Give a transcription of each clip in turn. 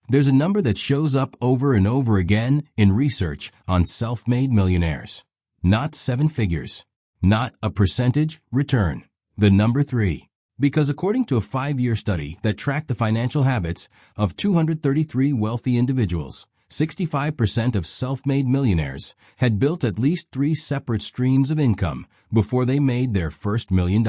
There's a number that shows up over and over again in research on self-made millionaires. Not 7 figures. Not a percentage return. The number 3. Because according to a 5-year study that tracked the financial habits of 233 wealthy individuals, 65% of self-made millionaires had built at least 3 separate streams of income before they made their first $1 million.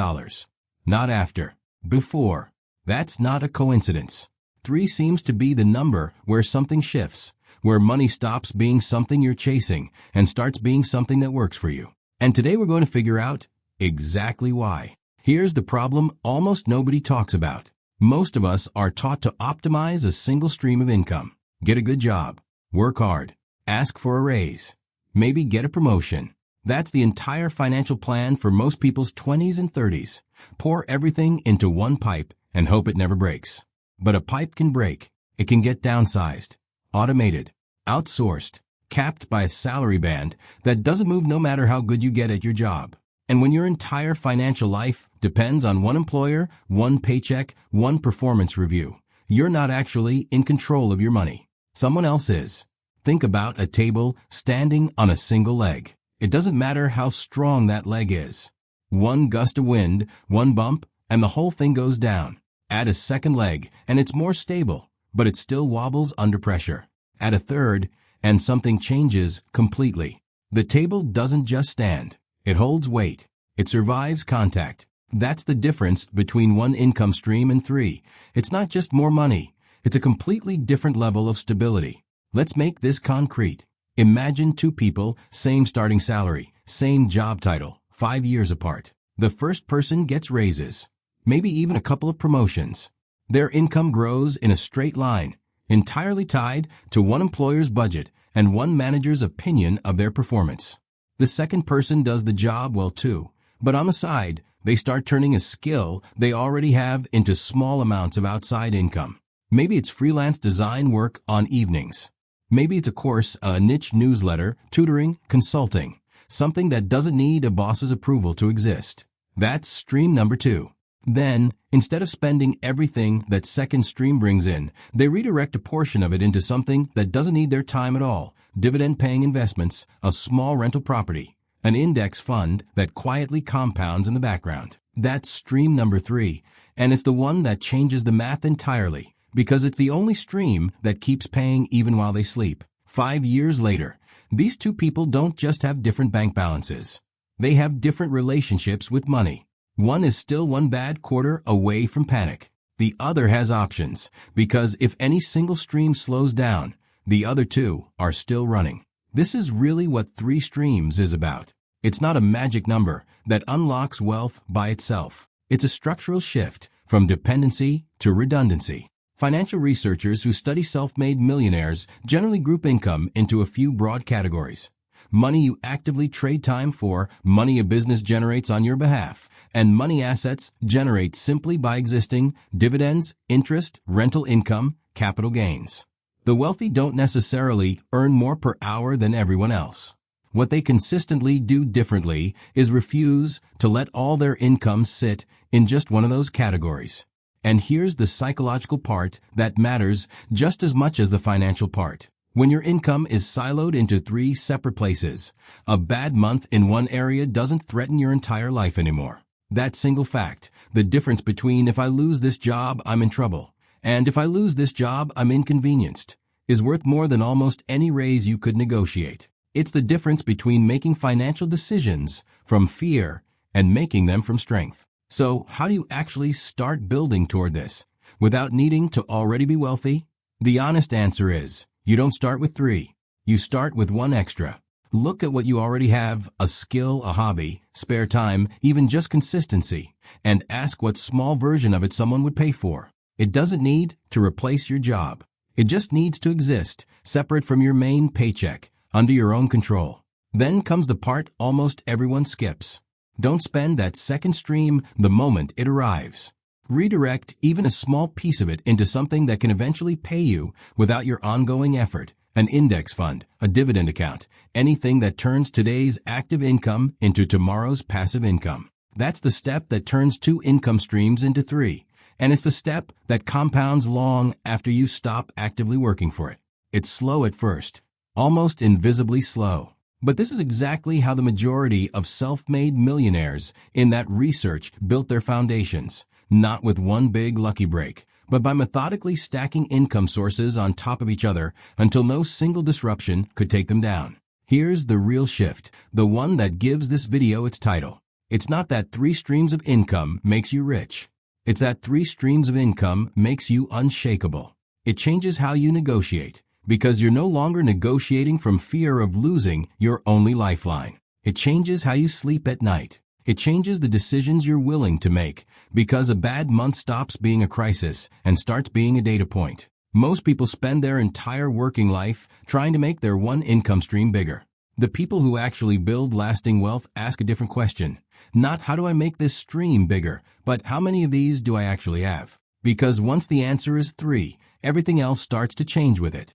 Not after. Before. That's not a coincidence. 3 seems to be the number where something shifts, where money stops being something you're chasing and starts being something that works for you. And today we're going to figure out exactly why. Here's the problem almost nobody talks about. Most of us are taught to optimize a single stream of income. Get a good job. Work hard. Ask for a raise. Maybe get a promotion. That's the entire financial plan for most people's 20s and 30s. Pour everything into one pipe and hope it never breaks. But a pipe can break. It can get downsized, automated, outsourced, capped by a salary band that doesn't move no matter how good you get at your job. And when your entire financial life depends on one employer, one paycheck, one performance review, you're not actually in control of your money. Someone else is. Think about a table standing on a single leg. It doesn't matter how strong that leg is. One gust of wind, one bump, and the whole thing goes down. Add a second leg, and it's more stable, but it still wobbles under pressure. Add a third, and something changes completely. The table doesn't just stand. It holds weight. It survives contact. That's the difference between one income stream and 3. It's not just more money. It's a completely different level of stability. Let's make this concrete. Imagine 2 people, same starting salary, same job title, 5 years apart. The first person gets raises, maybe even a couple of promotions. Their income grows in a straight line, entirely tied to one employer's budget and one manager's opinion of their performance. The second person does the job well too, but on the side, they start turning a skill they already have into small amounts of outside income. Maybe it's freelance design work on evenings. Maybe it's a course, a niche newsletter, tutoring, consulting, something that doesn't need a boss's approval to exist. That's stream number 2. Then, instead of spending everything that second stream brings in, they redirect a portion of it into something that doesn't need their time at all. Dividend-paying investments, a small rental property, an index fund that quietly compounds in the background. That's stream number 3, and it's the one that changes the math entirely, because it's the only stream that keeps paying even while they sleep. 5 years later, these 2 people don't just have different bank balances. They have different relationships with money. One is still one bad quarter away from panic. The other has options, because if any single stream slows down, the other 2 are still running. This is really what 3 streams is about. It's not a magic number that unlocks wealth by itself. It's a structural shift from dependency to redundancy. Financial researchers who study self-made millionaires generally group income into a few broad categories. Money you actively trade time for, money a business generates on your behalf, and money assets generate simply by existing, dividends, interest, rental income, capital gains. The wealthy don't necessarily earn more per hour than everyone else. What they consistently do differently is refuse to let all their income sit in just one of those categories. And here's the psychological part that matters just as much as the financial part. When your income is siloed into 3 separate places, a bad month in one area doesn't threaten your entire life anymore. That single fact, the difference between if I lose this job, I'm in trouble, and if I lose this job, I'm inconvenienced, is worth more than almost any raise you could negotiate. It's the difference between making financial decisions from fear and making them from strength. So, how do you actually start building toward this without needing to already be wealthy? The honest answer is, you don't start with 3. You start with 1 extra. Look at what you already have, a skill, a hobby, spare time, even just consistency, and ask what small version of it someone would pay for. It doesn't need to replace your job. It just needs to exist, separate from your main paycheck, under your own control. Then comes the part almost everyone skips. Don't spend that second stream the moment it arrives. Redirect even a small piece of it into something that can eventually pay you without your ongoing effort. An index fund, a dividend account, anything that turns today's active income into tomorrow's passive income. That's the step that turns 2 income streams into 3. And it's the step that compounds long after you stop actively working for it. It's slow at first, almost invisibly slow. But this is exactly how the majority of self-made millionaires in that research built their foundations, not with one big lucky break, but by methodically stacking income sources on top of each other until no single disruption could take them down. Here's the real shift, the one that gives this video its title. It's not that 3 streams of income makes you rich. It's that 3 streams of income makes you unshakable. It changes how you negotiate, because you're no longer negotiating from fear of losing your only lifeline. It changes how you sleep at night. It changes the decisions you're willing to make, because a bad month stops being a crisis and starts being a data point. Most people spend their entire working life trying to make their one income stream bigger. The people who actually build lasting wealth ask a different question. Not how do I make this stream bigger, but how many of these do I actually have? Because once the answer is 3, everything else starts to change with it.